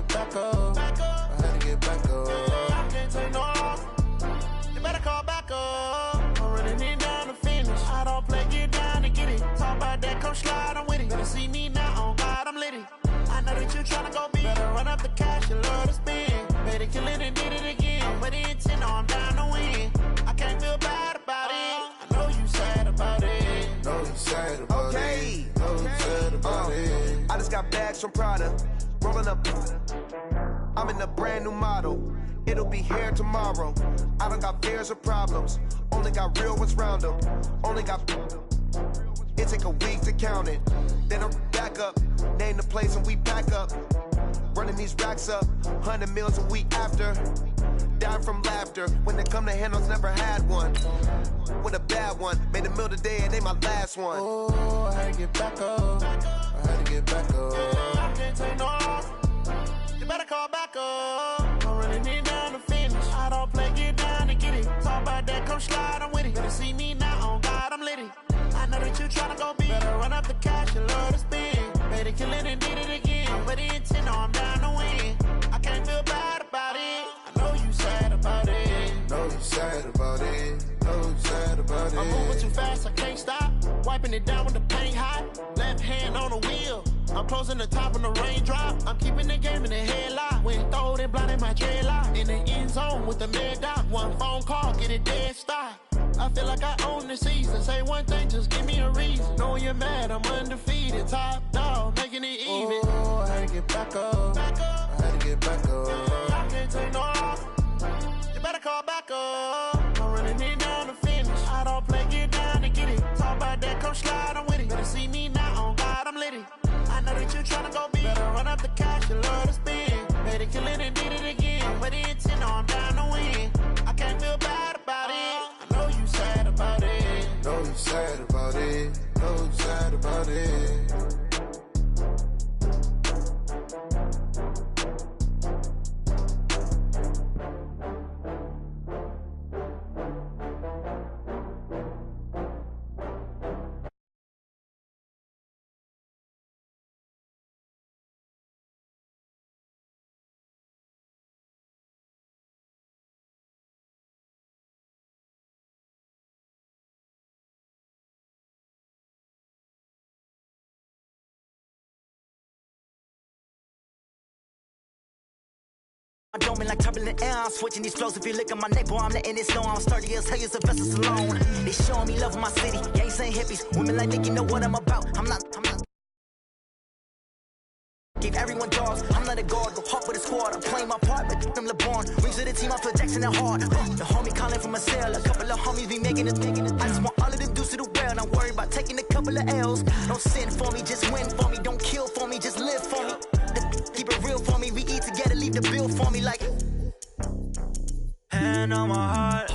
get back up. I had to get back up. I can't take no off. You better call back up. I'm running it down to finish. I don't play, get down to get it. Talk about that, come slide, I'm with it. Better see me now, on God, I'm litty. I know that you tryna go big. Better run up the cash, you love to spend. Better kill it and did it again. I'm with the intent, no, I'm down to win. I can't feel bad about it. I know you sad about it. Know you sad about it. Know you sad about it. I just got bags from Prada. Rolling up. I'm in a brand new model. It'll be here tomorrow. I don't got fears or problems. Only got real ones round them. Only got. It take a week to count it. Then I'm back up. Name the place and we pack up. Running these racks up. 100 meals a week after. Dying from laughter. When they come to handles, never had one. With a bad one. Made a meal today and they my last one. Oh, I had to get back up. I had to get back up. I can't take no off. You better call back up. I'm running it down to finish. I don't play, get down to get it. Talk about that, come slide, I'm with it. Better see me now, on God, I'm litty. I know that you tryna go big. Better run up the cash, you love to spend. Better kill it and did it again. I'm with the intent, no, I'm down to win. I can't feel bad about it. I know you sad about it. Know you sad about it. Know you sad about it. I'm moving too fast, I can't stop. Wiping it down with the paint hot. Left hand on the wheel. I'm closing the top when the raindrop. I'm keeping the game in the headlock. When throwed and blinded my dreadlock. In the end zone with the mad dot. One phone call, get it dead stop. I feel like I own the season. Say one thing, just give me a reason. Knowing you're mad, I'm undefeated. Top dog, making it even. Oh, I had to get back up. I had to get back up. I can't take no off. You better call back up. I'm running it down to finish. I don't play, get down to get it. Talk about that, come slide, I'm with it. Better see me now, on God, I'm litty. I know that you tryna go big. Better run up the cash, you love to spend. Better kill it and did it again. With the intent, no, I'm down to win. I can't feel bad about it. I know you sad about it. Know you sad about it. Know you sad about it. I don't mean like turbulent air, I'm switching these flows. If you look at my neck, boy, I'm letting it snow. I'm sturdy as hell, as a vessels alone. They showing me love in my city, gangs and hippies. Women like Nick, you know what I'm about. I'm not. Gave everyone dogs, I'm not a guard, go hard with the squad. I'm playing my part, but them LeBron. Rings of the team, I feel Jackson and hard. The homie calling from a cell, a couple of homies be making it. I just want all of them dudes to do well, not worry about taking a couple of L's. Don't sin for me, just win for me. Don't kill for me, just live for me. Keep it real for me, we eat together, leave the bill for me like. Hand on my heart,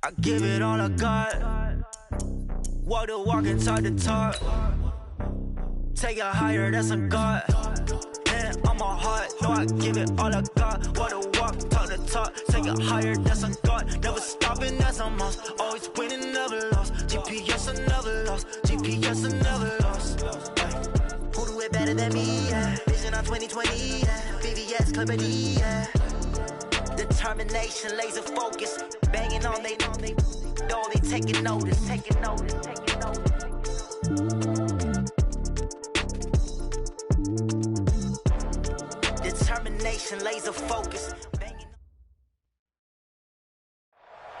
I give it all I got. Walk the walk and talk the talk. Take it higher, that's a God. Hand on my heart, no, I give it all I got. Walk the walk, talk the talk. Take it higher, that's a God. Never stopping, that's a must. Always winning, never lost. GPS, I never lost. GPS, I never lost. Who do it better than me? Yeah. Vision on 2020, yeah. VVS, Clippity, yeah. Determination, laser focus. Banging on they door, they taking notice, taking notice, taking notice. Determination, laser focus.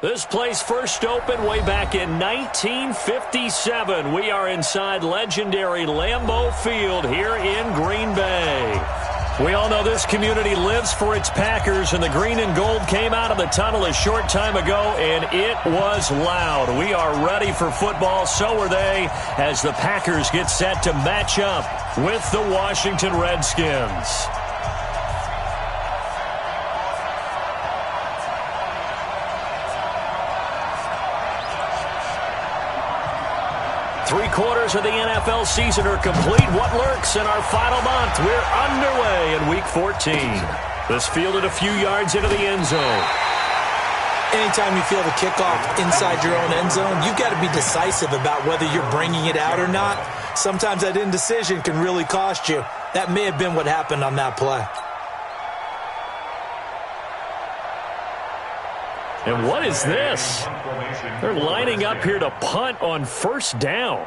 This place first opened way back in 1957. We are inside legendary Lambeau Field here in Green Bay. We all know this community lives for its Packers, and the green and gold came out of the tunnel a short time ago, and it was loud. We are ready for football, so are they, as the Packers get set to match up with the Washington Redskins. Three-quarters of the NFL season are complete. What lurks in our final month? We're underway in Week 14. This fielded a few yards into the end zone. Anytime you field a kickoff inside your own end zone, you've got to be decisive about whether you're bringing it out or not. Sometimes that indecision can really cost you. That may have been what happened on that play. And what is this? They're lining up here to punt on first down.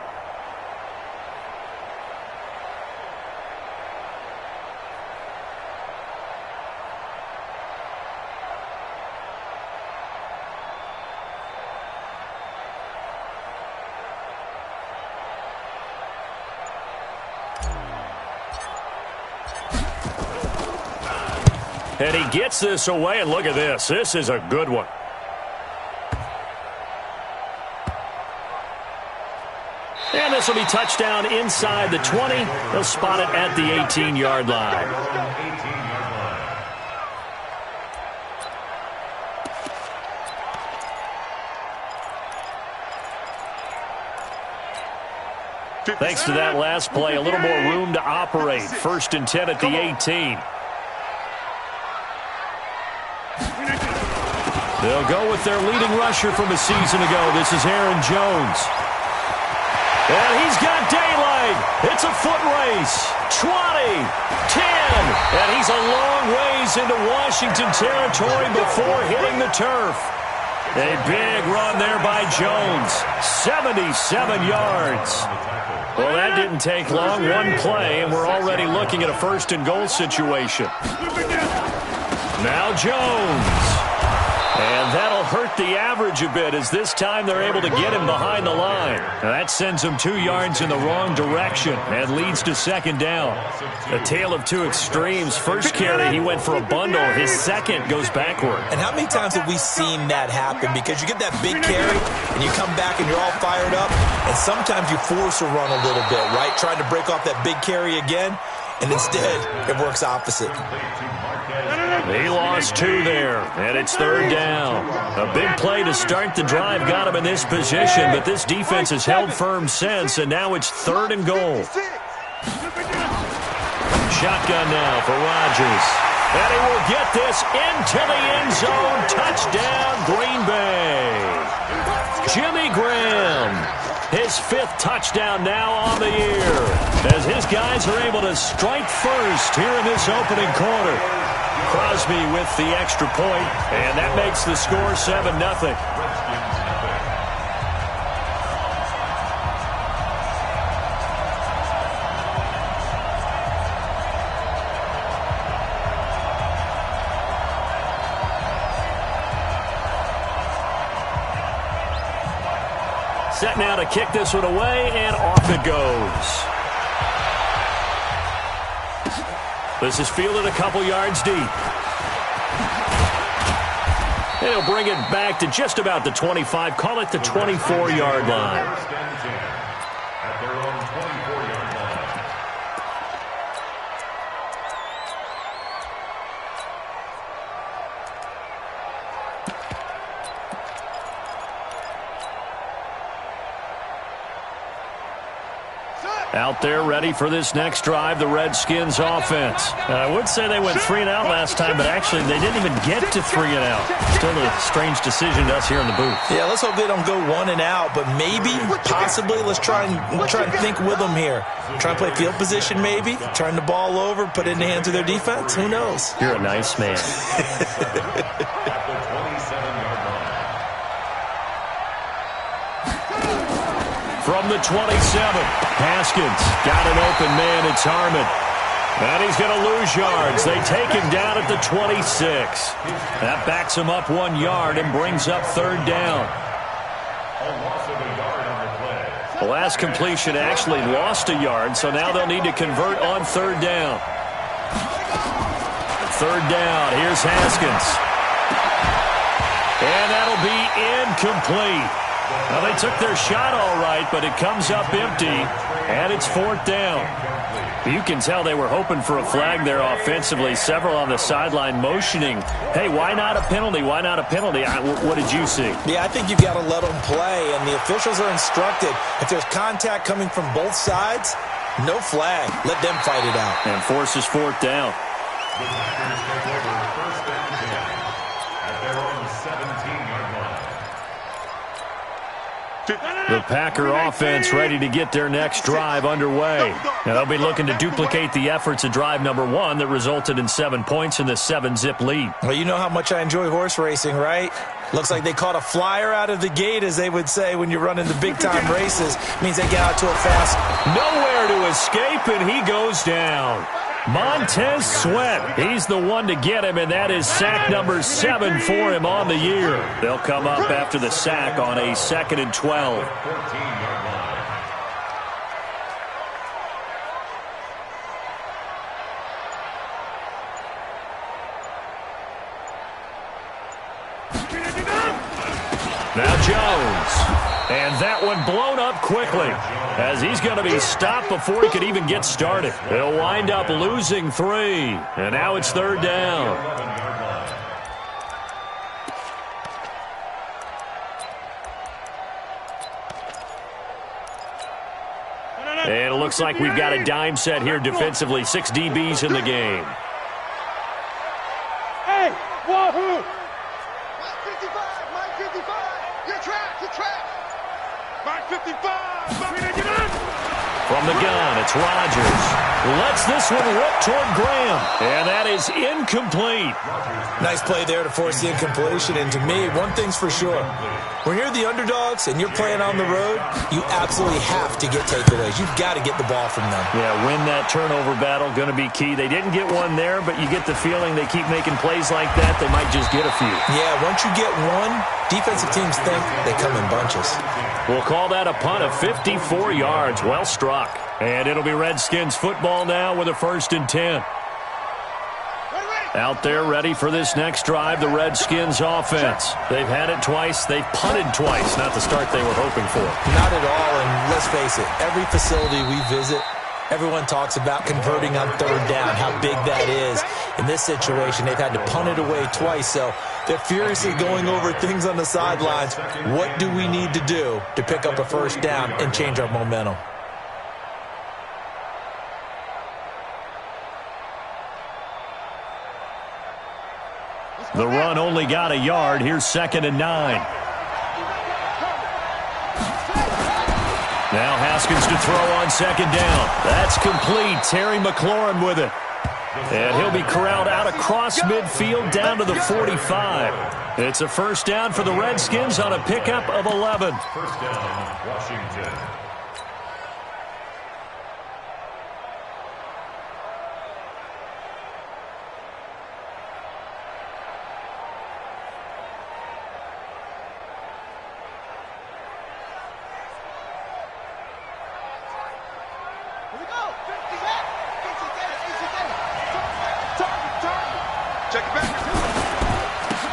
And he gets this away, and look at this. This is a good one. And this will be touchdown inside the 20. They'll spot it at the 18-yard line. Thanks to that last play, a little more room to operate. 1st and 10 at the 18. They'll go with their leading rusher from a season ago. This is Aaron Jones. And he's got daylight. It's a foot race. 20, 10, and he's a long ways into Washington territory before hitting the turf. A big run there by Jones. 77 yards. Well, that didn't take long. One play, and we're already looking at a 1st and goal situation. Now Jones. And that'll hurt the average a bit as this time they're able to get him behind the line. Now that sends him 2 yards in the wrong direction and leads to 2nd down. A tale of two extremes. First carry, he went for a bundle. His second goes backward. And how many times have we seen that happen? Because you get that big carry and you come back and you're all fired up, and sometimes you force a run a little bit, right? Trying to break off that big carry again, and instead it works opposite. He lost 2 there, and it's 3rd down. A big play to start the drive got him in this position, but this defense has held firm since, and now it's 3rd and goal. Shotgun now for Rodgers. And he will get this into the end zone. Touchdown, Green Bay. Jimmy Graham. His 5th touchdown now on the year, as his guys are able to strike first here in this opening quarter. Crosby with the extra point, and that makes the score 7-0. Set now to kick this one away, and off it goes. This is fielded a couple yards deep. And he'll bring it back to just about the 25, call it the 24-yard line. Out there ready for this next drive, the Redskins offense. I would say they went 3 and out last time, but actually they didn't even get to 3 and out. Still a strange decision to us here in the booth. Yeah, let's hope they don't go 1 and out, but maybe, possibly, let's try and think with them here. Try and play field position maybe, turn the ball over, put it in the hands of their defense. Who knows? You're a nice man. From the 27, Haskins got an open man. It's Harmon. And he's going to lose yards. They take him down at the 26. That backs him up 1 yard and brings up 3rd down. The last completion actually lost a yard, so now they'll need to convert on 3rd down. 3rd down. Here's Haskins. And that'll be incomplete. Well, they took their shot all right, but it comes up empty, and it's 4th down. You can tell they were hoping for a flag there offensively. Several on the sideline motioning, hey, why not a penalty? Why not a penalty? What did you see? Yeah, I think you've got to let them play, and the officials are instructed. If there's contact coming from both sides, no flag. Let them fight it out. And forces 4th down. The Packers take over 1st and 10 at their own 17-yard line. The Packer offense ready to get their next drive underway. Now they'll be looking to duplicate the efforts of drive number 1 that resulted in 7 points in the 7-zip lead. Well, you know how much I enjoy horse racing, right? Looks like they caught a flyer out of the gate, as they would say when you're running the big-time races. Means they get out to a fast. Nowhere to escape, and he goes down. Montez Sweat, he's the one to get him, and that is sack number 7 for him on the year. They'll come up after the sack on a 2nd and 12. Now Jones. And that one blown up quickly, as he's going to be stopped before he could even get started. He'll wind up losing 3, and now it's 3rd down. And it looks like we've got a dime set here defensively. 6 DBs in the game. Hey, wahoo! 55, Mike 55. You're trapped. Mike 55. From the gun, it's Rodgers. Lets this one rip toward Graham. And that is incomplete. Nice play there to force the incompletion. And to me, one thing's for sure. When you're the underdogs and you're playing on the road, you absolutely have to get takeaways. You've got to get the ball from them. Yeah, win that turnover battle, going to be key. They didn't get one there, but you get the feeling they keep making plays like that, they might just get a few. Yeah, once you get one, defensive teams think they come in bunches. We'll call that a punt of 54 yards. Well struck. And it'll be Redskins football now with a 1st and 10. Out there ready for this next drive, the Redskins offense. They've had it twice. They've punted twice. Not the start they were hoping for. Not at all, and let's face it, every facility we visit, everyone talks about converting on 3rd down, how big that is. In this situation, they've had to punt it away twice, so they're furiously going over things on the sidelines. What do we need to do to pick up a 1st down and change our momentum? The run only got a yard. Here's 2nd and 9. Now Haskins to throw on 2nd down. That's complete. Terry McLaurin with it. And he'll be corralled out across midfield down to the 45. It's a 1st down for the Redskins on a pickup of 11. 1st down, Washington.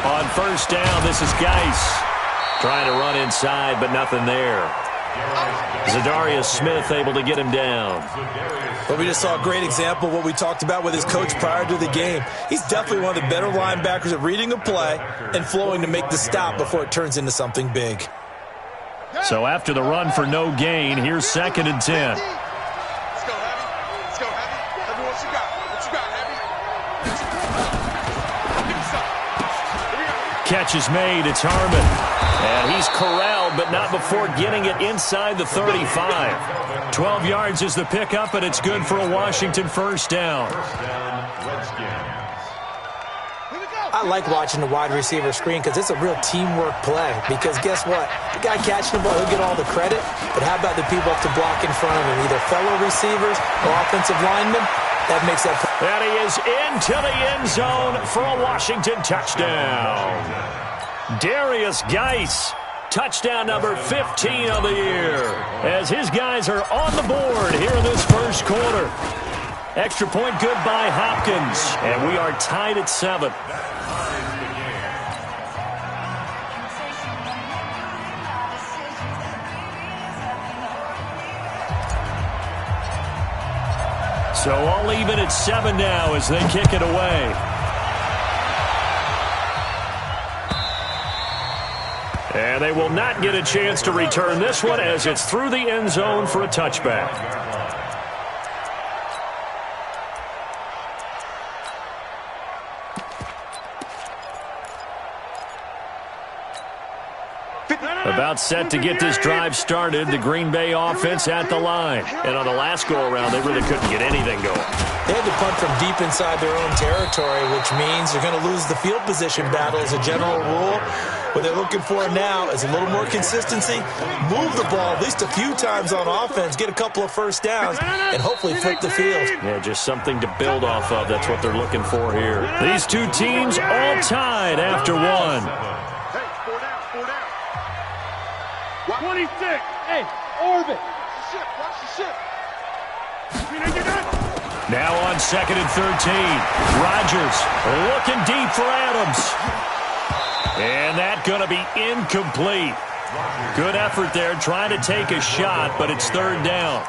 On 1st down, this is Geis. Trying to run inside, but nothing there. Zadarius Smith able to get him down. But we just saw a great example of what we talked about with his coach prior to the game. He's definitely one of the better linebackers at reading a play and flowing to make the stop before it turns into something big. So after the run for no gain, here's 2nd and 10. Let's go, Heavy. Let's go, Heavy. Heavy, what you got? What you got, Heavy? Give me something. Catch is made. It's Harmon. And he's corralled, but not before getting it inside the 35. 12 yards is the pickup, and it's good for a Washington 1st down. I like watching the wide receiver screen because it's a real teamwork play. Because guess what? The guy catching the ball, he'll get all the credit. But how about the people up to block in front of him? Either fellow receivers or offensive linemen. That makes that play. And he is into the end zone for a Washington touchdown. Darius Geis, touchdown number 15 of the year, as his guys are on the board here in this 1st quarter. Extra point good by Hopkins, and we are tied at 7. So all even at 7 now as they kick it away. And they will not get a chance to return this one as it's through the end zone for a touchback. About set to get this drive started, the Green Bay offense at the line. And on the last go-around, they really couldn't get anything going. They had to punt from deep inside their own territory, which means they're going to lose the field position battle as a general rule. What they're looking for now is a little more consistency, move the ball at least a few times on offense, get a couple of first downs, and hopefully flip the field. Yeah, just something to build off of. That's what they're looking for here. These two teams all tied after one. Hey, 4 down, 4 down. 26. Hey, orbit. Watch the ship. Now on 2nd and 13. Rodgers looking deep for Adams. And that's going to be incomplete. Good effort there trying to take a shot, but it's 3rd down.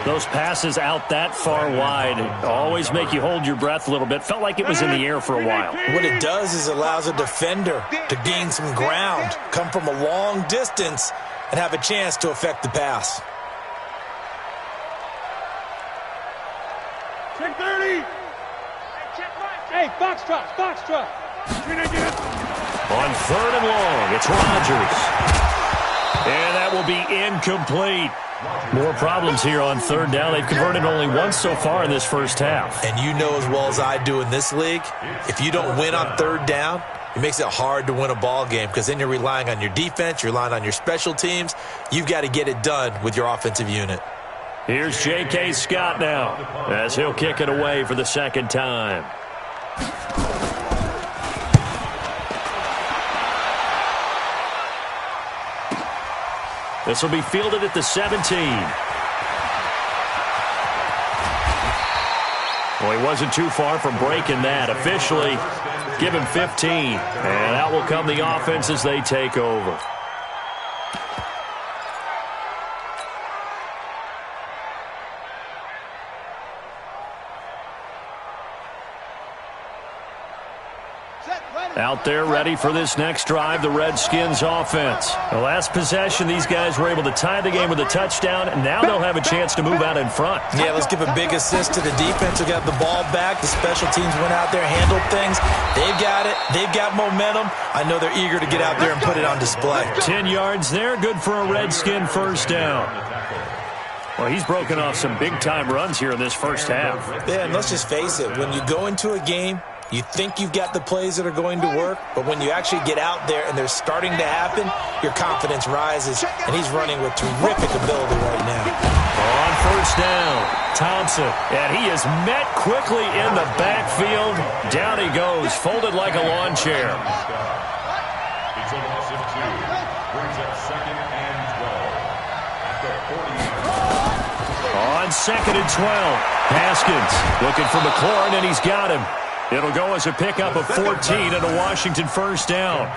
Those passes out that far wide always make you hold your breath a little bit. Felt like it was in the air for a while. What it does is it allows a defender to gain some ground, come from a long distance, and have a chance to affect the pass. Check 30. Hey, Foxtrot. On 3rd and long, it's Rodgers. And that will be incomplete. More problems here on 3rd down. They've converted only once so far in this first half. And you know as well as I do in this league, if you don't win on 3rd down, it makes it hard to win a ball game because then you're relying on your defense, you're relying on your special teams. You've got to get it done with your offensive unit. Here's J.K. Scott now as he'll kick it away for the 2nd time. This will be fielded at the 17. Well, he wasn't too far from breaking that. Officially, give him 15. And out will come the offense as they take over. Out there ready for this next drive, the Redskins offense. The last possession, these guys were able to tie the game with a touchdown, and now they'll have a chance to move out in front. Yeah, let's give a big assist to the defense who got the ball back. The special teams went out there, handled things. They've got it. They've got momentum. I know they're eager to get out there and put it on display. 10 yards there, good for a Redskin first down. Well, he's broken off some big-time runs here in this first half. Yeah, and let's just face it. When you go into a game, you think you've got the plays that are going to work, but when you actually get out there and they're starting to happen, your confidence rises, and he's running with terrific ability right now. On 1st down, Thompson, and he is met quickly in the backfield. Down he goes, folded like a lawn chair. It's a loss of 2. Brings up 2nd and 12. At the 40. On 2nd and 12, Haskins looking for McLaurin, and he's got him. It'll go as a pickup of 14 and a Washington first down.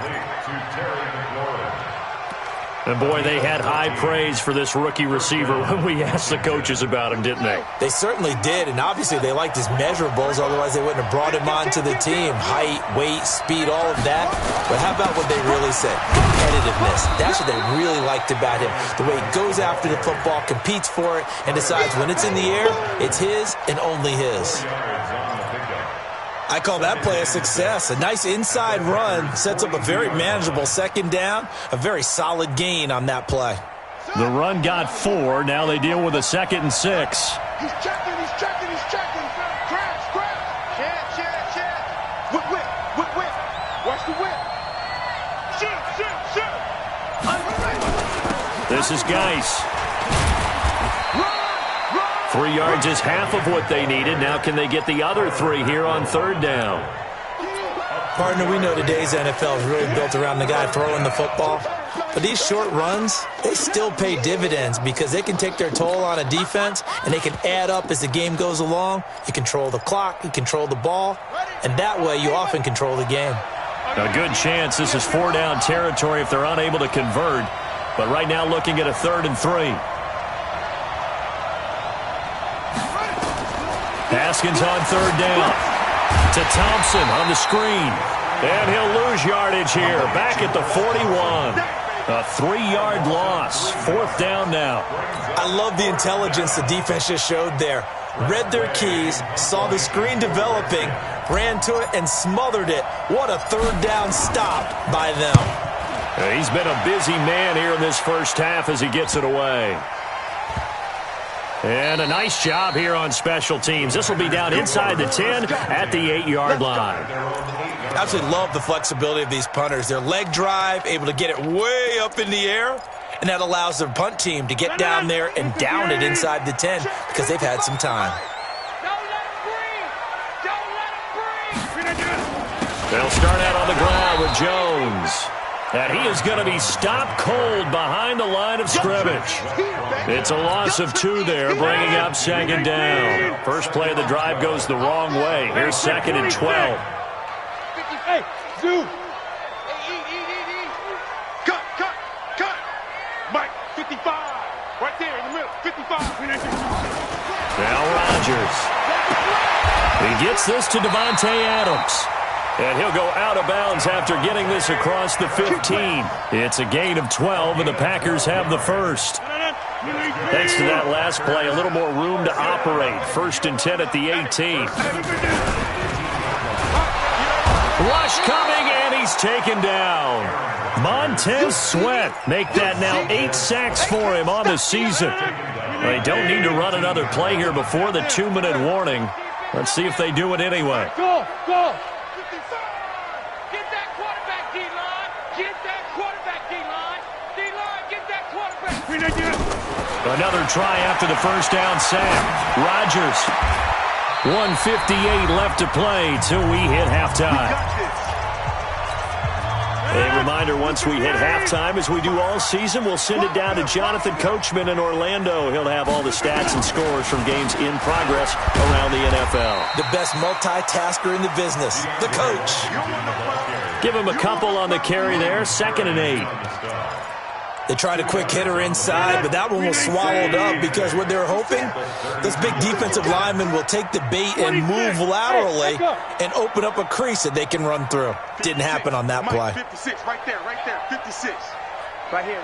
And, boy, they had high praise for this rookie receiver when we asked the coaches about him, didn't they? They certainly did, and obviously they liked his measurables. Otherwise, they wouldn't have brought him onto the team. Height, weight, speed, all of that. But how about what they really said? Competitiveness. That's what they really liked about him. The way he goes after the football, competes for it, and decides when it's in the air, it's his and only his. I call that play a success. A nice inside run sets up a very manageable 2nd down, a very solid gain on that play. The run got 4. Now they deal with a 2nd and 6. He's checking. Crash. Chad. Whip. Watch the whip. Shoot. This is Geis. 3 yards is half of what they needed. Now can they get the other 3 here on 3rd down? Partner, we know today's NFL is really built around the guy throwing the football. But these short runs, they still pay dividends because they can take their toll on a defense and they can add up as the game goes along. You control the clock, you control the ball, and that way you often control the game. A good chance this is 4-down territory if they're unable to convert. But right now looking at a 3rd and 3. Haskins on 3rd down to Thompson on the screen. And he'll lose yardage here. Back at the 41. A 3-yard loss. 4th down now. I love the intelligence the defense just showed there. Read their keys, saw the screen developing, ran to it and smothered it. What a 3rd down stop by them. He's been a busy man here in this first half as he gets it away. And a nice job here on special teams. This will be down inside the 10 at the 8-yard line. I absolutely love the flexibility of these punters. Their leg drive, able to get it way up in the air, and that allows their punt team to get down there and down it inside the 10 because they've had some time. They'll start out on the ground with Jones. And he is going to be stopped cold behind the line of scrimmage. It's a loss of 2 there, bringing up second down. First play of the drive goes the wrong way. Here's 2nd and 12. Hey, Zoo. Cut. Mike, 55. Right there in the middle, 55. Now Rodgers. He gets this to Devontae Adams. And he'll go out of bounds after getting this across the 15. It's a gain of 12, and the Packers have the first. Thanks to that last play, a little more room to operate. 1st and 10 at the 18. Rush coming, and he's taken down. Montez Sweat make that now 8 sacks for him on the season. They don't need to run another play here before the 2-minute warning. Let's see if they do it anyway. Go. Another try after the first down sack. Rodgers. 1:58 left to play till we hit halftime. A reminder, once we hit halftime, as we do all season, we'll send it down to Jonathan Coachman in Orlando. He'll have all the stats and scores from games in progress around the NFL. The best multitasker in the business, the coach. Give him a couple on the carry there. 2nd and 8. They tried a quick hitter inside, but that one was swallowed up because what they're hoping, those big defensive linemen will take the bait and move laterally and open up a crease that they can run through. Didn't happen on that play. 56, right there, 56. Right here.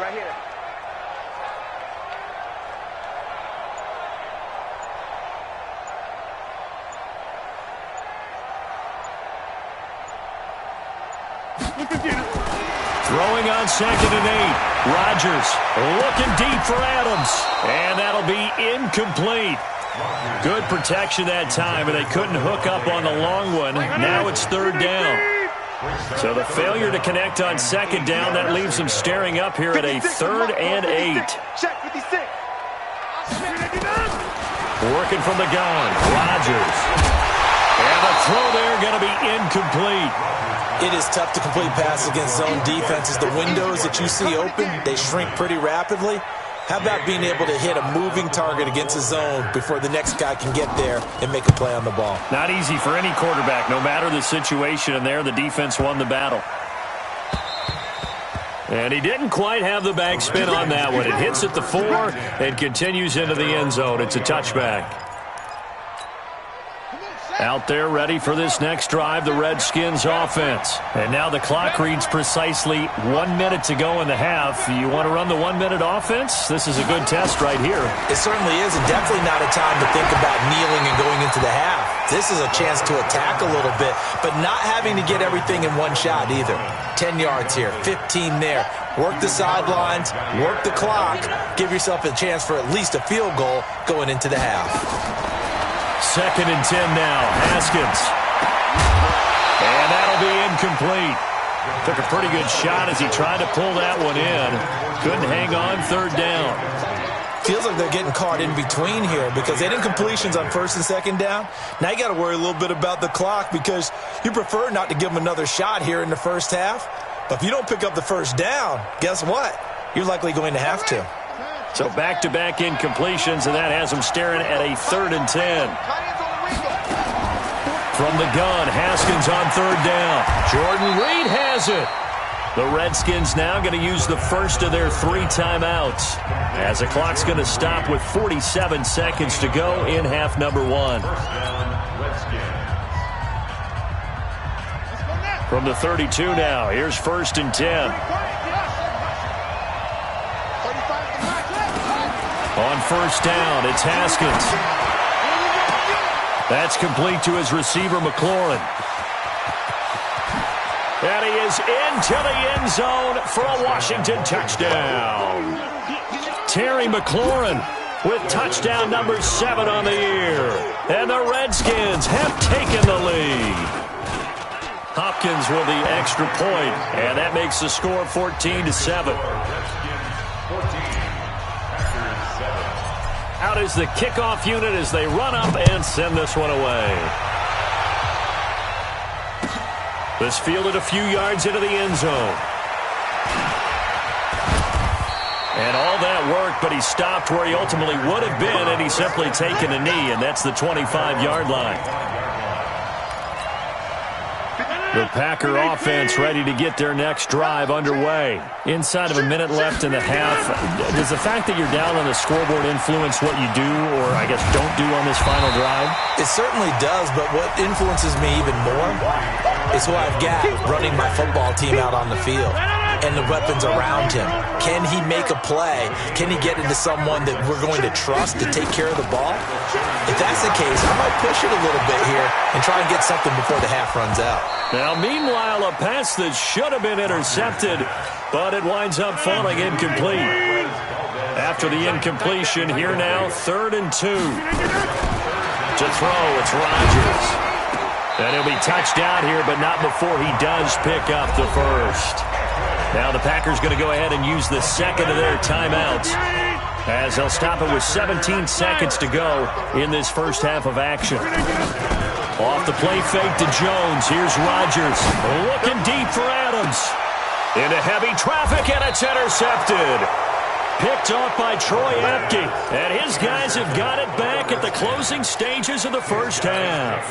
Throwing on 2nd and 8. Rodgers looking deep for Adams. And that'll be incomplete. Good protection that time, and they couldn't hook up on the long one. Now it's 3rd down. So the failure to connect on 2nd down, that leaves them staring up here at a 3rd and 8. Check 56. Working from the gun, Rodgers. And the throw there going to be incomplete. It is tough to complete passes against zone defenses. The windows that you see open, they shrink pretty rapidly. How about being able to hit a moving target against a zone before the next guy can get there and make a play on the ball? Not easy for any quarterback, no matter the situation, and there the defense won the battle. And he didn't quite have the backspin on that one. It hits at the 4 and continues into the end zone. It's a touchback. Out there ready for this next drive, the Redskins offense. And now the clock reads precisely 1 minute to go in the half. You want to run the 1-minute offense? This is a good test right here. It certainly is, and definitely not a time to think about kneeling and going into the half. This is a chance to attack a little bit, but not having to get everything in one shot either. 10 yards here, 15 there. Work the sidelines, work the clock, give yourself a chance for at least a field goal going into the half. 2nd and 10 now. Haskins. And that'll be incomplete. Took a pretty good shot as he tried to pull that one in. Couldn't hang on. 3rd down. Feels like they're getting caught in between here because they didn't completions on 1st and 2nd down. Now you got to worry a little bit about the clock because you prefer not to give them another shot here in the first half. But if you don't pick up the 1st down, guess what? You're likely going to have to. So back-to-back incompletions, and that has them staring at a 3rd and 10. From the gun, Haskins on 3rd down. Jordan Reed has it. The Redskins now going to use the first of their 3 timeouts, as the clock's going to stop with 47 seconds to go in half number 1. From the 32 now, here's 1st and 10. On 1st down, it's Haskins. That's complete to his receiver, McLaurin. And he is into the end zone for a Washington touchdown. Terry McLaurin with touchdown number 7 on the year. And the Redskins have taken the lead. Hopkins with the extra point, and that makes the score 14-7. Out is the kickoff unit as they run up and send this one away. This fielded a few yards into the end zone. And all that worked, but he stopped where he ultimately would have been, and he's simply taken a knee, and that's the 25-yard line. The Packer offense ready to get their next drive underway. Inside of a minute left in the half, does the fact that you're down on the scoreboard influence what you do, or I guess don't do on this final drive? It certainly does, but what influences me even more is who I've got running my football team out on the field and the weapons around him. Can he make a play? Can he get into someone that we're going to trust to take care of the ball? If that's the case, I might push it a little bit here and try and get something before the half runs out. Now, meanwhile, a pass that should have been intercepted, but it winds up falling incomplete. After the incompletion, here now, 3rd and 2. To throw, it's Rodgers. And he'll be touched out here, but not before he does pick up the first. Now the Packers going to go ahead and use the second of their timeouts, as they'll stop it with 17 seconds to go in this first half of action. Off the play fake to Jones. Here's Rodgers. Looking deep for Adams. Into heavy traffic, and it's intercepted. Picked off by Troy Apke. And his guys have got it back at the closing stages of the first half.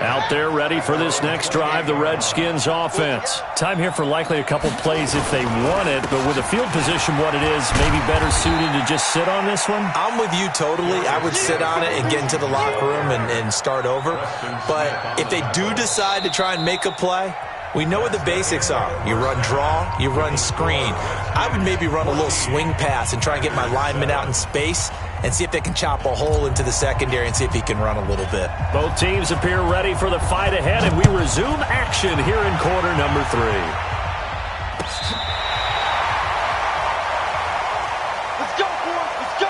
Out there ready for this next drive, the Redskins offense. Time here for likely a couple plays if they want it, but with the field position what it is, maybe better suited to just sit on this one? I'm with you totally. I would sit on it and get into the locker room and start over. But if they do decide to try and make a play, we know what the basics are. You run draw, you run screen. I would maybe run a little swing pass and try and get my lineman out in space and see if they can chop a hole into the secondary and see if he can run a little bit. Both teams appear ready for the fight ahead, and we resume action here in quarter number 3. Let's go, boys. Let's go.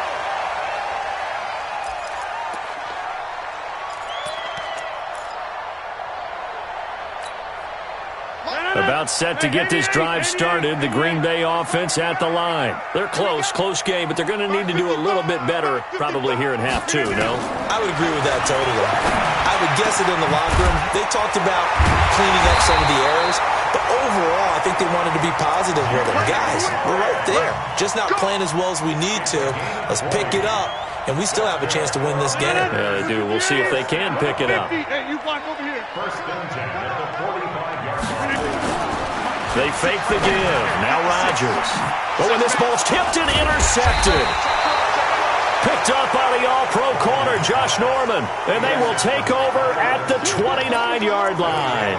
About set to get this drive started, the Green Bay offense at the line. They're close game, but they're going to need to do a little bit better probably here in half 2, no? I would agree with that totally. I would guess it in the locker room. They talked about cleaning up some of the errors, but overall, I think they wanted to be positive with them. Guys, we're right there. Just not playing as well as we need to. Let's pick it up, and we still have a chance to win this game. Yeah, they do. We'll see if they can pick it up. Hey, you block over here. First and 10 at the 45-yard line. They fake the give. Now Rodgers. But when this ball's tipped and intercepted. Picked up by the all-pro corner, Josh Norman. And they will take over at the 29-yard line.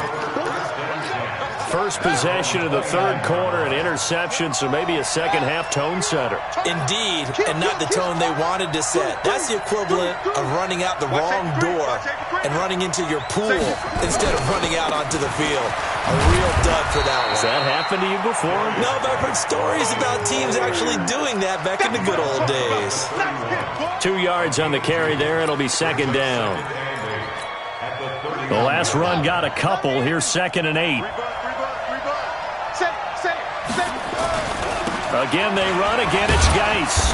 First possession of the third quarter, an interception, so maybe a second-half tone setter. Indeed, and not the tone they wanted to set. That's the equivalent of running out the wrong door and running into your pool instead of running out onto the field. A real dud for that one. Has that happened to you before? No, but I've heard stories about teams actually doing that back in the good old days. 2 yards on the carry there. It'll be second down. The last run got a couple. Here's 2nd and 8. Again, they run. Again, it's Geis.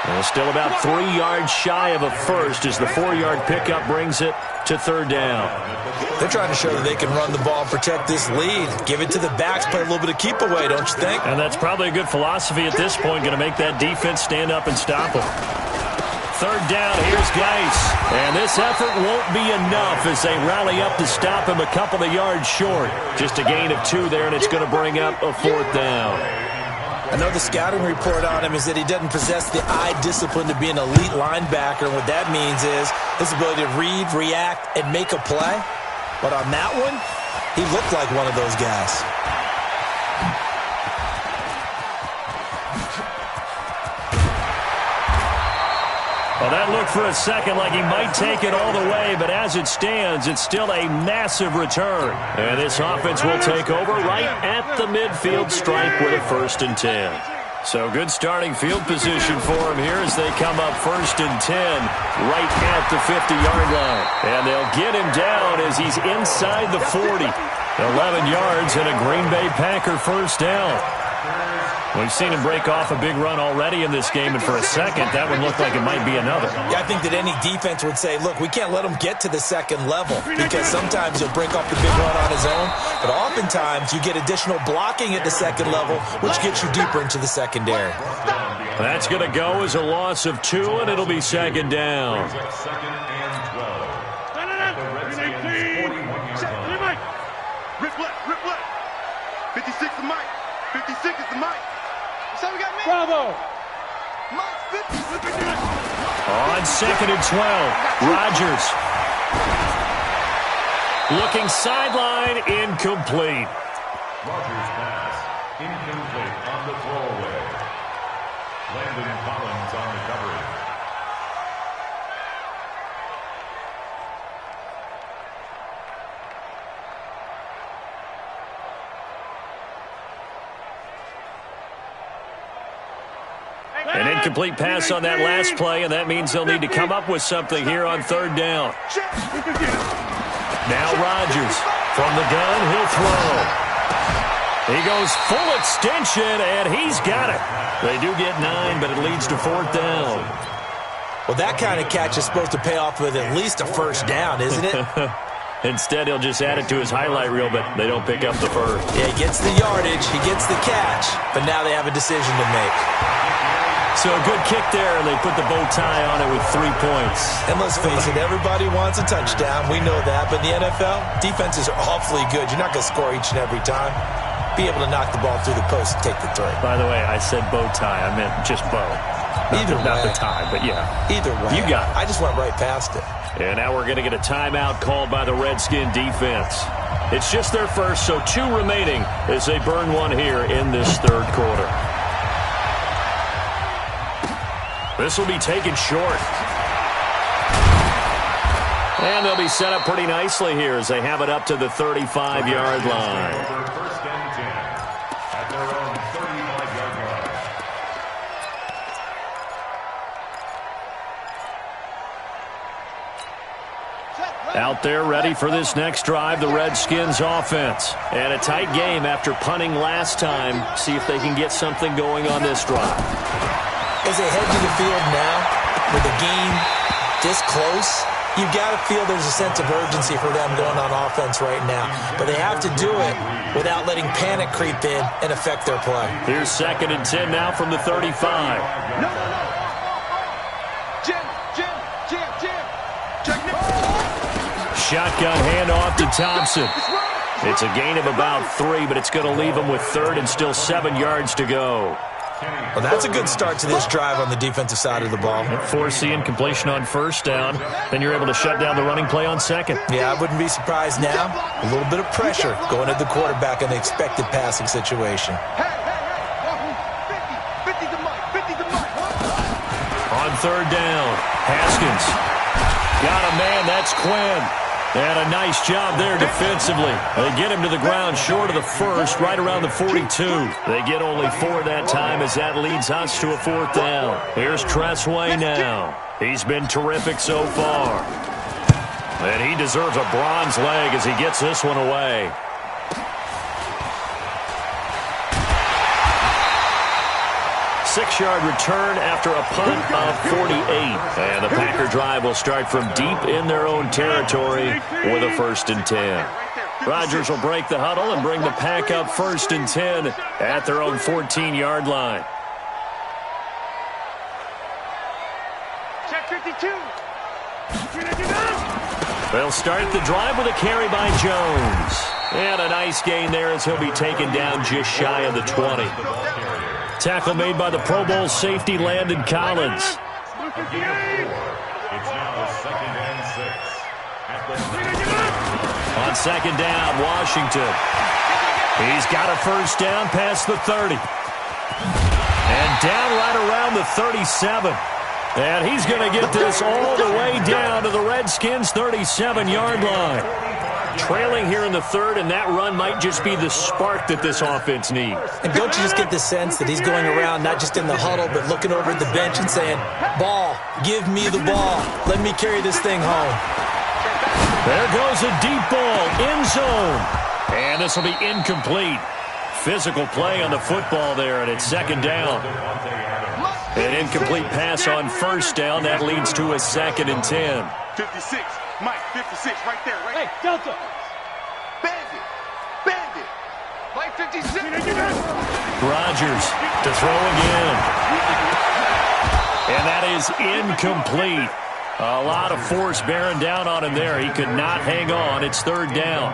And still about 3 yards shy of a first as the 4-yard pickup brings it to third down. They're trying to show that they can run the ball and protect this lead. Give it to the backs, play a little bit of keep away, don't you think? And that's probably a good philosophy at this point, going to make that defense stand up and stop them. Third down, here's Geis. And this effort won't be enough as they rally up to stop him a couple of yards short. Just a gain of 2 there, and it's going to bring up a 4th down. I know the scouting report on him is that he doesn't possess the eye discipline to be an elite linebacker. And what that means is his ability to read, react, and make a play. But on that one, he looked like one of those guys. Well, that looked for a second like he might take it all the way, but as it stands, it's still a massive return. And this offense will take over right at the midfield stripe with a 1st and 10. So good starting field position for him here as they come up 1st and 10 right at the 50-yard line. And they'll get him down as he's inside the 40. 11 yards and a Green Bay Packer 1st down. We've seen him break off a big run already in this game, and for a second, that would look like it might be another. Yeah, I think that any defense would say, look, we can't let him get to the 2nd level because sometimes he'll break off the big run on his own, but oftentimes you get additional blocking at the 2nd level, which gets you deeper into the secondary. That's going to go as a loss of 2, and it'll be 2nd down. 2nd and 12. At the Redskins' 41-yard line. Rip left. 56 is Mike. 56 is the Mike. So we got me. Bravo. Mike 50. On 2nd and 12, Rodgers. Looking sideline, incomplete. Rodgers' pass, incomplete on the throwaway. Landon Collins on the coverage. An incomplete pass on that last play, and that means they'll need to come up with something here on 3rd down. Now Rodgers from the gun, he'll throw. He goes full extension, and he's got it. They do get 9, but it leads to 4th down. Well, that kind of catch is supposed to pay off with at least a 1st down, isn't it? Instead, he'll just add it to his highlight reel, but they don't pick up the 1st. Yeah, he gets the yardage, he gets the catch, but now they have a decision to make. So a good kick there, and they put the bow tie on it with 3 points. And let's face it, everybody wants a touchdown. We know that. But in the NFL, defenses are awfully good. You're not going to score each and every time. Be able to knock the ball through the post and take the 3. By the way, I said bow tie. I meant just bow. Not the tie, but yeah. Either way. You got it. I just went right past it. And now we're going to get a timeout called by the Redskin defense. It's just their first, so 2 remaining as they burn one here in this 3rd quarter. This will be taken short. And they'll be set up pretty nicely here as they have it up to the 35-yard line. 1st and 10 at their own 35-yard line. Out there ready for this next drive, the Redskins offense. And a tight game after punting last time. See if they can get something going on this drive. As they head to the field now, with the game this close, you've got to feel there's a sense of urgency for them going on offense right now. But they have to do it without letting panic creep in and affect their play. Here's 2nd and 10 now from the 35. No. Jim. Check now. Shotgun handoff to Thompson. It's a gain of about 3, but it's going to leave them with 3rd and still 7 yards to go. Well, that's a good start to this drive on the defensive side of the ball. Forcing completion on 1st down. Then you're able to shut down the running play on 2nd. Yeah, I wouldn't be surprised now. A little bit of pressure going at the quarterback in the expected passing situation. On 3rd down, Haskins. Got a man, that's Quinn. And a nice job there defensively. They get him to the ground short of the 1st, right around the 42. They get only 4 that time as that leads us to a 4th down. Here's Tressway now. He's been terrific so far. And he deserves a bronze leg as he gets this one away. Six-yard return after a punt of 48. And the Packer drive will start from deep in their own territory with a 1st and 10. Rodgers will break the huddle and bring the Pack up 1st and 10 at their own 14-yard line. Check 52. They'll start the drive with a carry by Jones. And a nice gain there as he'll be taken down just shy of the 20. Tackle made by the Pro Bowl safety Landon Collins. It's now 2nd and 6. On 2nd down, Washington. He's got a 1st down past the 30. And down right around the 37. And he's going to get this all the way down to the Redskins' 37-yard line. Trailing here in the third, and that run might just be the spark that this offense needs. And don't you just get the sense that he's going around not just in the huddle, but looking over at the bench and saying, ball, give me the ball. Let me carry this thing home. There goes a deep ball, end zone. And this will be incomplete. Physical play on the football there, and it's second down. An incomplete pass on first down. That leads to a 2nd and 10. 56. Mike, 56, right there, right? Hey, Delta. Bandit. Bandit. Mike 56. Rodgers to throw again. And that is incomplete. A lot of force bearing down on him there. He could not hang on. It's third down.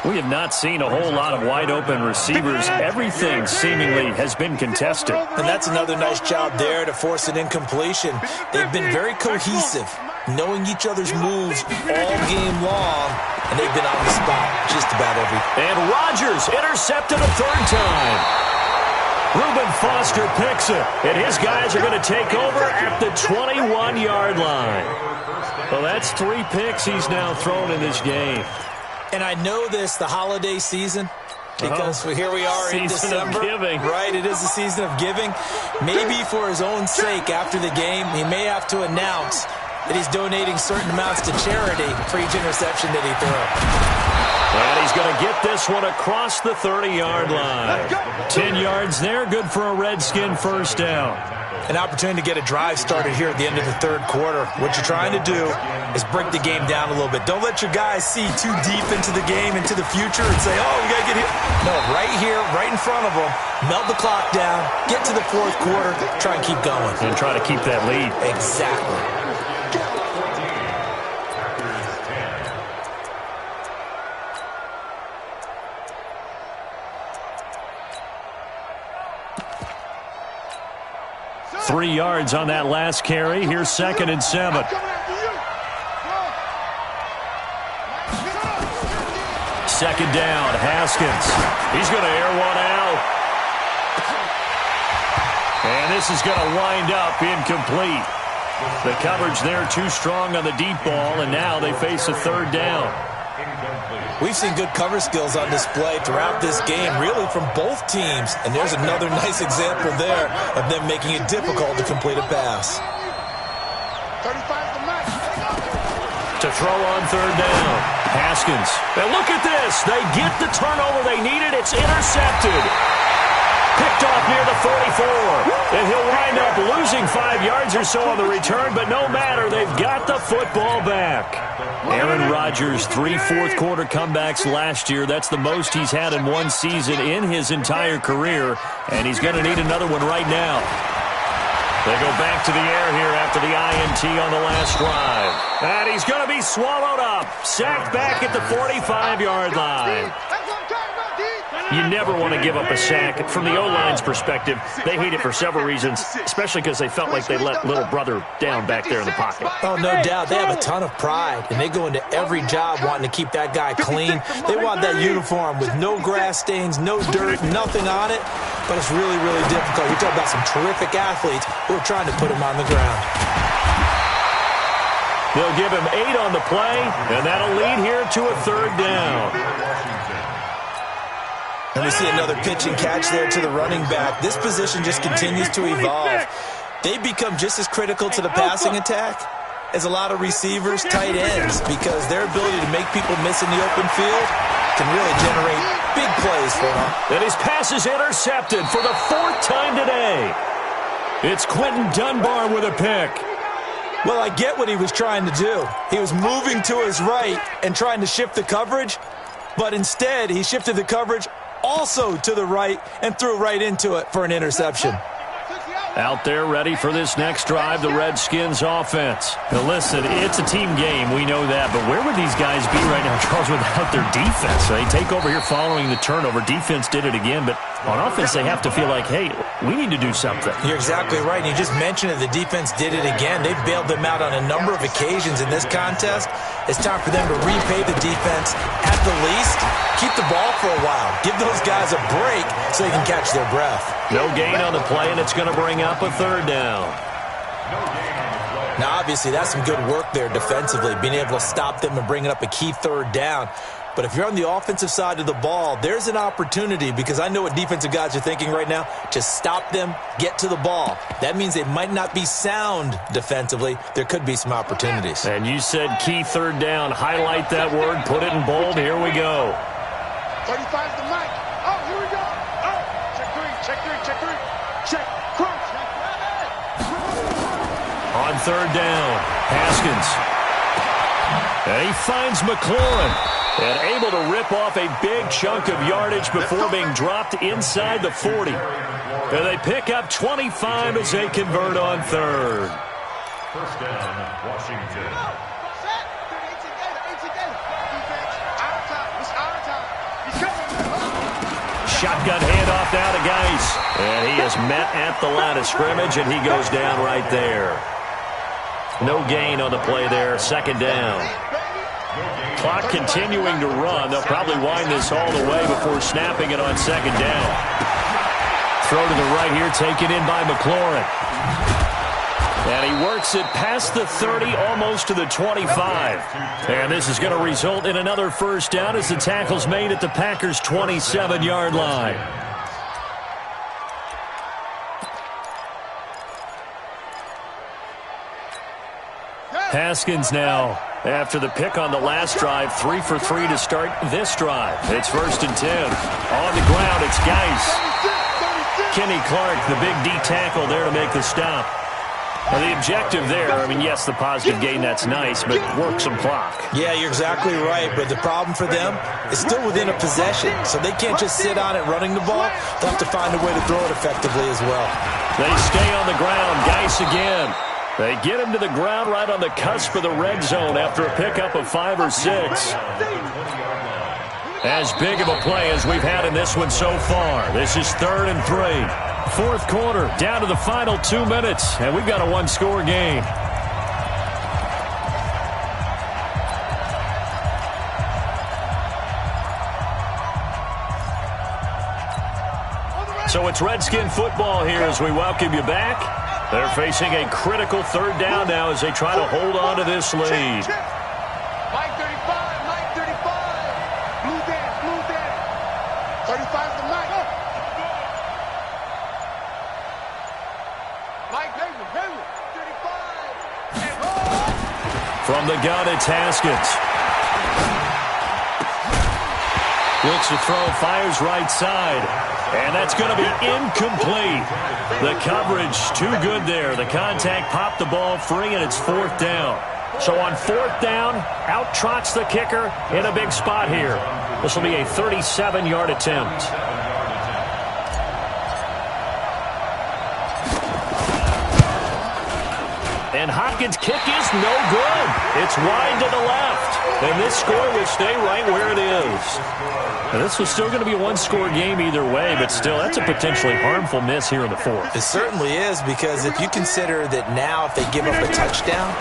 We have not seen a whole lot of wide-open receivers. Everything seemingly has been contested. And that's another nice job there to force an incompletion. They've been very cohesive, knowing each other's moves all game long, and they've been on the spot just about every. And Rodgers intercepted a third time. Reuben Foster picks it, and his guys are going to take over at the 21-yard line. Well, that's 3 picks he's now thrown in this game. And I know this, the holiday season, because here we are in December. Giving. Right, it is the season of giving. Maybe for his own sake after the game, he may have to announce that he's donating certain amounts to charity for each interception that he throws. And he's going to get this one across the 30-yard line. 10 yards there, good for a Redskin first down. An opportunity to get a drive started here at the end of the third quarter. What you're trying to do is break the game down a little bit. Don't let your guys see too deep into the game, into the future, and say, oh, we got to get here. No, right here, right in front of them, melt the clock down, get to the fourth quarter, try and keep going. And try to keep that lead. Exactly. 3 yards on that last carry. Here's 2nd and 7. Second down, Haskins. He's going to air one out. And this is going to wind up incomplete. The coverage there too strong on the deep ball, and now they face a third down. We've seen good cover skills on display throughout this game, really from both teams. And there's another nice example there of them making it difficult to complete a pass. To throw on third down, Haskins. And look at this. They get the turnover they needed. It's intercepted. Picked off near the 44. And he'll wind up losing 5 yards or so on the return, but no matter. They've got the football back. Aaron Rodgers, 3 fourth-quarter comebacks last year. That's the most he's had in one season in his entire career, and he's going to need another one right now. They go back to the air here after the INT on the last drive. And he's going to be swallowed up. Sacked back at the 45-yard line. You never want to give up a sack. From the O-line's perspective, they hate it for several reasons, especially because they felt like they let little brother down back there in the pocket. Oh, no doubt. They have a ton of pride, and they go into every job wanting to keep that guy clean. They want that uniform with no grass stains, no dirt, nothing on it, but it's really, really difficult. You're talking about some terrific athletes who are trying to put him on the ground. They'll give him 8 on the play, and that'll lead here to a third down. And we see another pitch and catch there to the running back. This position just continues to evolve. They become just as critical to the passing attack as a lot of receivers, tight ends, because their ability to make people miss in the open field can really generate big plays for them. And his pass is intercepted for the 4th time today. It's Quentin Dunbar with a pick. Well, I get what he was trying to do. He was moving to his right and trying to shift the coverage, but instead he shifted the coverage also to the right and threw right into it for an interception. Out there ready for this next drive, the Redskins offense. Now listen, it's a team game, we know that, but where would these guys be right now, Charles, without their defense? They take over here following the turnover. Defense did it again, but on offense they have to feel like, hey, we need to do something. You're exactly right. You just mentioned it. The defense did it again. They've bailed them out on a number of occasions in this contest. It's time for them to repay the defense at the least. Keep the ball for a while. Give those guys a break so they can catch their breath. No gain on the play, and it's going to bring up a third down. No gain Now, obviously, that's some good work there defensively, being able to stop them and bringing up a key third down. But if you're on the offensive side of the ball, there's an opportunity, because I know what defensive guys are thinking right now, to stop them, get to the ball. That means they might not be sound defensively. There could be some opportunities. And you said key third down. Highlight that word, put it in bold. Here we go. 35's the mic. Oh, here we go. Oh, check three, check three, check three. Check, crunch. On third down, Haskins. And he finds McLaurin. And able to rip off a big chunk of yardage before being dropped inside the 40. And they pick up 25 as they convert on third. First down, Washington. Shotgun handoff now to Geis. And he is met at the line of scrimmage, and he goes down right there. No gain on the play there. Second down. Clock continuing to run. They'll probably wind this all the way before snapping it on second down. Throw to the right here, taken in by McLaurin. And he works it past the 30, almost to the 25. And this is going to result in another first down as the tackle's made at the Packers' 27-yard line. Haskins now, after the pick on the last drive, 3 for 3 to start this drive. It's 1st and 10. On the ground, it's Geis. Kenny Clark, the big D tackle there to make the stop. Well, the objective there, I mean, yes, the positive gain, that's nice, but work some clock. Yeah, you're exactly right, but the problem for them is still within a possession, so they can't just sit on it running the ball. They'll have to find a way to throw it effectively as well. They stay on the ground. Geis again. They get him to the ground right on the cusp of the red zone after a pickup of 5 or 6. As big of a play as we've had in this one so far. This is 3rd and 3. Fourth quarter, down to the final 2 minutes, and we've got a one-score game. So it's Redskin football here as we welcome you back. They're facing a critical third down now as they try to hold on to this lead. Mike 35, Mike 35. Blue dance, blue dance. 35's the mic. Mike, Hayward, 35. From the gun, it's Haskins. Looks to throw, fires right side. And that's going to be incomplete. The coverage too good there. The contact popped the ball free, and it's 4th down. So on 4th down, out trots the kicker in a big spot here. This will be a 37-yard attempt. And Hopkins' kick is no good. It's wide to the left. And this score will stay right where it is. And this was still going to be a one-score game either way, but still, that's a potentially harmful miss here in the 4th. It certainly is, because if you consider that now if they give up a touchdown,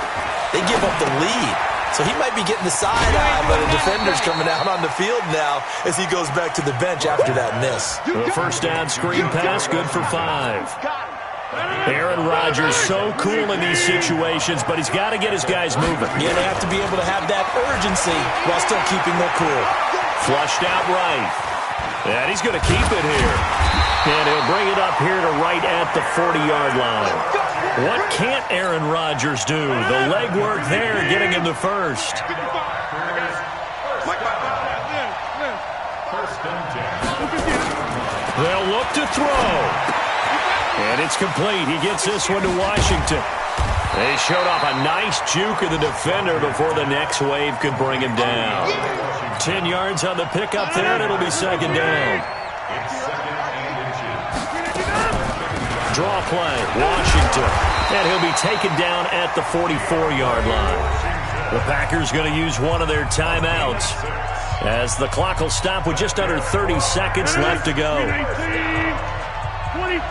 they give up the lead. So he might be getting the side eye, but a defender's coming out on the field now as he goes back to the bench after that miss. The first down screen pass, good for 5. Aaron Rodgers so cool in these situations, but he's got to get his guys moving. Yeah, they have to be able to have that urgency while still keeping their cool. Flushed out right. And he's going to keep it here. And he'll bring it up here to right at the 40-yard line. What can't Aaron Rodgers do? The legwork there getting him the first. They'll look to throw. And it's complete. He gets this one to Washington. They showed off a nice juke of the defender before the next wave could bring him down. 10 yards on the pickup there, and it'll be 2nd down. Draw play, Washington. And he'll be taken down at the 44-yard line. The Packers going to use one of their timeouts as the clock will stop with just under 30 seconds left to go. 26.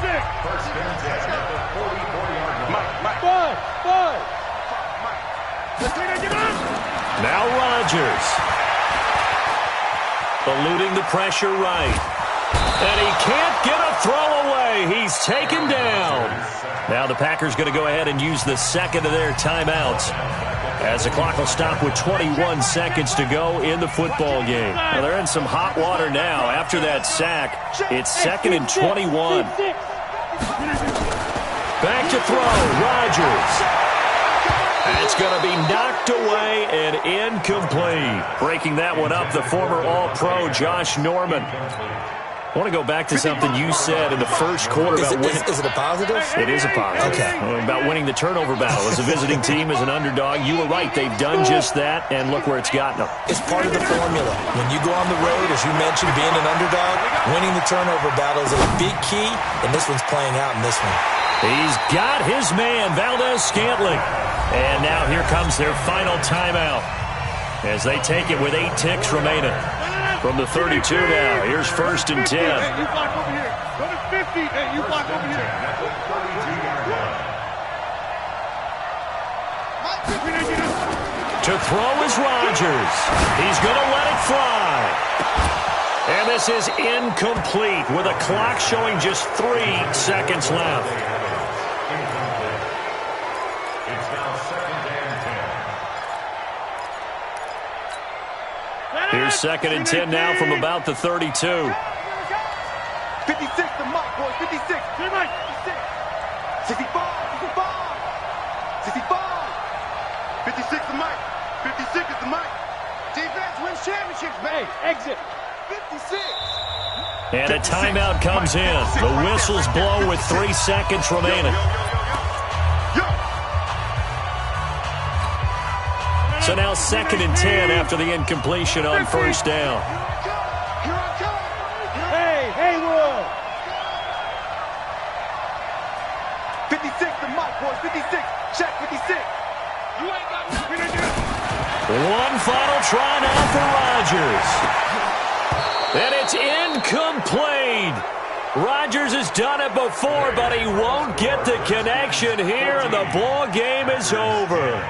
Now Rodgers. Eluding the pressure right. And he can't get a throw away. He's taken down. Now the Packers going to go ahead and use the second of their timeouts, as the clock will stop with 21 seconds to go in the football game. Well, they're in some hot water now. After that sack, it's 2nd and 21. Back to throw, Rodgers. That's going to be knocked away and incomplete. Breaking that one up, the former All-Pro Josh Norman. I want to go back to something you said in the first quarter about winning. Is it a positive? It is a positive. Okay. About winning the turnover battle. As a visiting team, as an underdog, you were right. They've done just that, and look where it's gotten them. It's part of the formula. When you go on the road, as you mentioned, being an underdog, winning the turnover battle is a big key, and this one's playing out in this one. He's got his man, Valdez-Scantling. And now here comes their final timeout, as they take it with 8 ticks remaining. From the 32 now, here's 1st and 10. Hey, you block over here. Go to 50. Hey, you block over here. To throw is Rodgers. He's going to let it fly. And this is incomplete with a clock showing just 3 seconds left. It's now 2nd and 10. Here's 2nd and 10 now from about the 32. 56 to Mike, boys. 56. Hey, Mike. 65. 56 to Mike. 56 is the Mike. Defense wins championships, man. Exit. 56. And a timeout comes in. The whistles blow with 3 seconds remaining. So now 2nd and 10 after the incompletion on 1st down. Hey, Haywood. 56 to Mike, boys. 56. Check 56. You ain't got nothing to do. One final try now for Rodgers. And it's incomplete. Rodgers has done it before, but he won't get the connection here, and the ball game is over.